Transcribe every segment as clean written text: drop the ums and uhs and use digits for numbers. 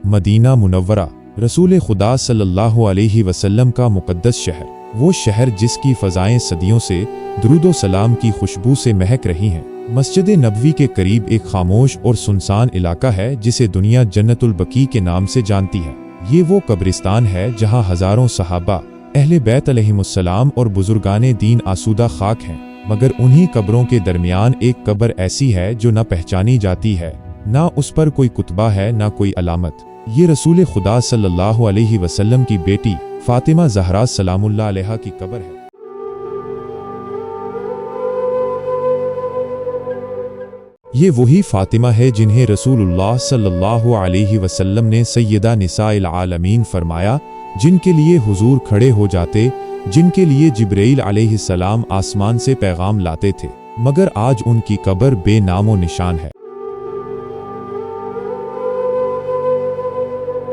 Medina Munawwara रसूल खुदा सल्लल्लाहु अलैहि वसल्लम का मुक़द्दस शहर, वो शहर जिसकी फ़ज़ाएं सदियों से दुरूद सलाम की खुशबू से महक रही हैं। मस्जिद नबवी के करीब एक खामोश और सुनसान इलाका है जिसे दुनिया जन्नतुल बकी के नाम से जानती है। ये वो कब्रिस्तान है जहाँ हज़ारों सहाबा, अहले बैत अलैहिमुस्सलाम और बुजुर्गाने दीन आसूदा खाक हैं, मगर उन्हीं कब्रों के दरमियान एक कब्र ऐसी है जो न पहचानी जाती है, ना उस पर कोई कुतबा है, ना कोई अलामत। ये रसूल खुदा सल्लल्लाहु अलैहि वसल्लम की बेटी फातिमा ज़हरा सलामुल्लाह अलैहा की कब्र है। ये वही फातिमा है जिन्हें रसूलुल्लाह सल्लल्लाहु अलैहि वसल्लम ने सैयदा निसाइल आलमीन फरमाया, जिनके लिए हुजूर खड़े हो जाते, जिनके लिए जिब्राइल अलैहिस्सलाम आसमान से पैगाम लाते थे, मगर आज उनकी कब्र बेनामो निशान है।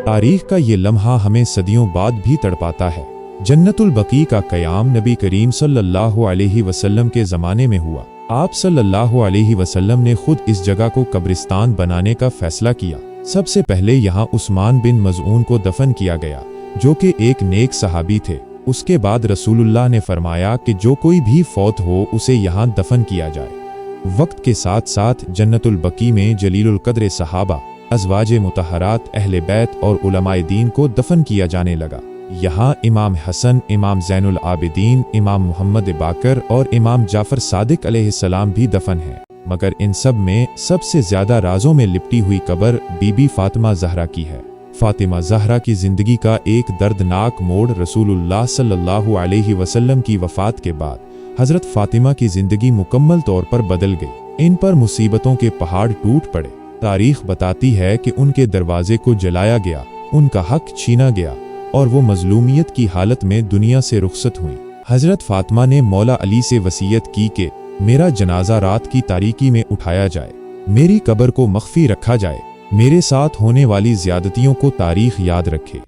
तारीख का ये लम्हा हमें सदियों बाद भी तड़पाता है। जन्नतुल बकी का क़याम नबी करीम सल्लल्लाहु अलैहि वसल्लम के ज़माने में हुआ। आप सल्लल्लाहु अलैहि वसल्लम ने खुद इस जगह को कब्रिस्तान बनाने का फैसला किया। सबसे पहले यहाँ उस्मान बिन मज़ऊन को दफन किया गया, जो कि एक नेक सहाबी थे। उसके बाद रसूलुल्लाह ने फरमाया कि जो कोई भी फौत हो उसे यहाँ दफन किया जाए। वक्त के साथ साथ जन्नतुल बकी में जलीलुल कद्र सहाबा, अज़वाजे मुतहरात, अहले बैत और उलमाए दीन को दफन किया जाने लगा। यहाँ इमाम हसन, इमाम ज़ैनुल आबिदीन, इमाम मुहम्मद बाकर और इमाम जाफ़र सादिक अलैहिस्सलाम भी दफन हैं। मगर इन सब में सबसे ज़्यादा राजों में लिपटी हुई कब्र बीबी फातिमा ज़हरा की है। फातिमा ज़हरा की ज़िंदगी का एक दर्दनाक मोड़ रसूलुल्लाह सल्लल्लाहु अलैहि वसल्लम की वफ़ात के बाद हज़रत फातिमा की ज़िंदगी मुकम्मल तौर पर बदल गई। इन पर मुसीबतों के पहाड़ टूट पड़े। तारीख बताती है कि उनके दरवाजे को जलाया गया, उनका हक छीना गया और वो मजलूमियत की हालत में दुनिया से रुखसत हुई। हज़रत फातिमा ने मौला अली से वसीयत की कि मेरा जनाजा रात की तारीकी में उठाया जाए, मेरी कब्र को मख्फी रखा जाए, मेरे साथ होने वाली ज़्यादतियों को तारीख याद रखे।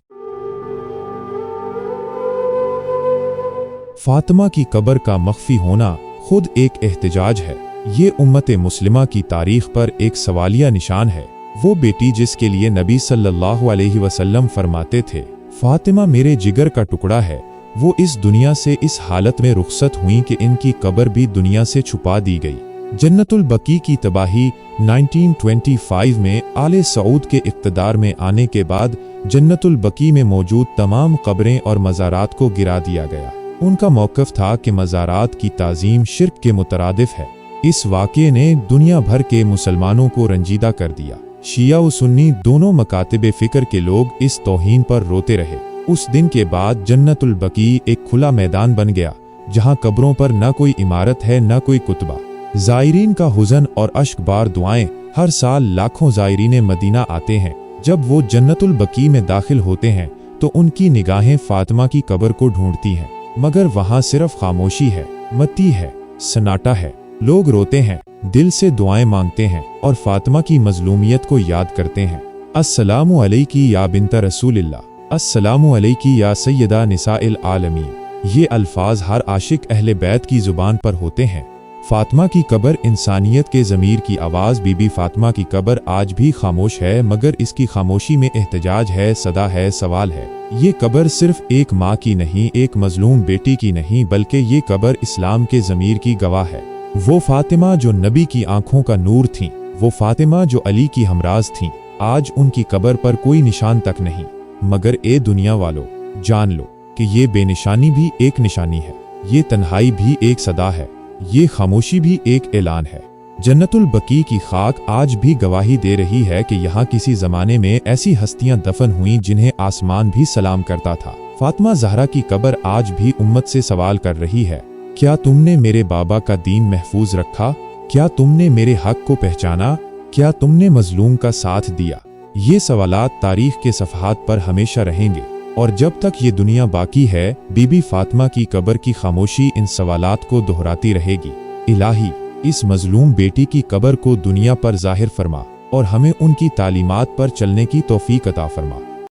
फातिमा की कब्र का मख्फी होना खुद एक एहतजाज है। ये उम्मत मुस्लिमा की तारीख पर एक सवालिया निशान है। वो बेटी जिसके लिए नबी सल्लल्लाहु अलैहि वसल्लम फरमाते थे, फातिमा मेरे जिगर का टुकड़ा है, वो इस दुनिया से इस हालत में रुखसत हुई कि इनकी कब्र भी दुनिया से छुपा दी गई। जन्नतुल बकी की तबाही 1925 में आले सऊद के इक़्तिदार में आने के बाद जन्नतुल बकी में मौजूद तमाम कब्रें और मज़ारात को गिरा दिया गया। उनका मौक़िफ़ था कि मज़ारात की ताज़ीम शिर्क के मुतरादिफ है। इस वाक़े ने दुनिया भर के मुसलमानों को रंजीदा कर दिया। शिया व सुन्नी दोनों मकातिब फ़िक्र के लोग इस तौहीन पर रोते रहे। उस दिन के बाद जन्नतुल बकी एक खुला मैदान बन गया, जहाँ कब्रों पर न कोई इमारत है, न कोई कुतबा। ज़ायरीन का हुज़न और अश्कबार दुआएं, हर साल लाखों ज़ायरीन मदीना आते हैं। जब वो जन्नतुल बकी में दाखिल होते हैं तो उनकी निगाहें फातिमा की कब्र को ढूंढती हैं, मगर वहाँ सिर्फ खामोशी है, मती है, सन्नाटा है। लोग रोते हैं, दिल से दुआएं मांगते हैं और फातिमा की मजलूमियत को याद करते हैं। अस्सलामु अलैकी या बिन्ता रसूलिल्लाह, अस्सलामु अलैकी या सैयदा निसाइल आलमीन। ये अल्फाज हर आशिक अहले बैत की ज़ुबान पर होते हैं। फातिमा की कब्र इंसानियत के ज़मीर की आवाज़। बीबी फातिमा की कब्र आज भी खामोश है, मगर इसकी खामोशी में एहतजाज है, सदा है, सवाल है। ये कब्र सिर्फ एक माँ की नहीं, एक मजलूम बेटी की नहीं, बल्कि ये कब्र इस्लाम के ज़मीर की गवाह है। वो फातिमा जो नबी की आंखों का नूर थीं, वो फातिमा जो अली की हमराज थीं, आज उनकी कब्र पर कोई निशान तक नहीं। मगर ए दुनिया वालों, जान लो कि ये बेनिशानी भी एक निशानी है, ये तन्हाई भी एक सदा है, ये खामोशी भी एक ऐलान है। जन्नतुल बकी की खाक आज भी गवाही दे रही है कि यहाँ किसी ज़माने में ऐसी हस्तियाँ दफन हुईं जिन्हें आसमान भी सलाम करता था। फातिमा ज़हरा की कब्र आज भी उम्मत से सवाल कर रही है, क्या तुमने मेरे बाबा का दीन महफूज रखा? क्या तुमने मेरे हक को पहचाना? क्या तुमने मजलूम का साथ दिया? ये सवालात तारीख के सफ़हात पर हमेशा रहेंगे और जब तक ये दुनिया बाकी है, बीबी फातिमा की कब्र की खामोशी इन सवालात को दोहराती रहेगी। इलाही, इस मजलूम बेटी की कब्र को दुनिया पर ज़ाहिर फरमा और हमें उनकी तालीमात पर चलने की तौफीक अता फरमा।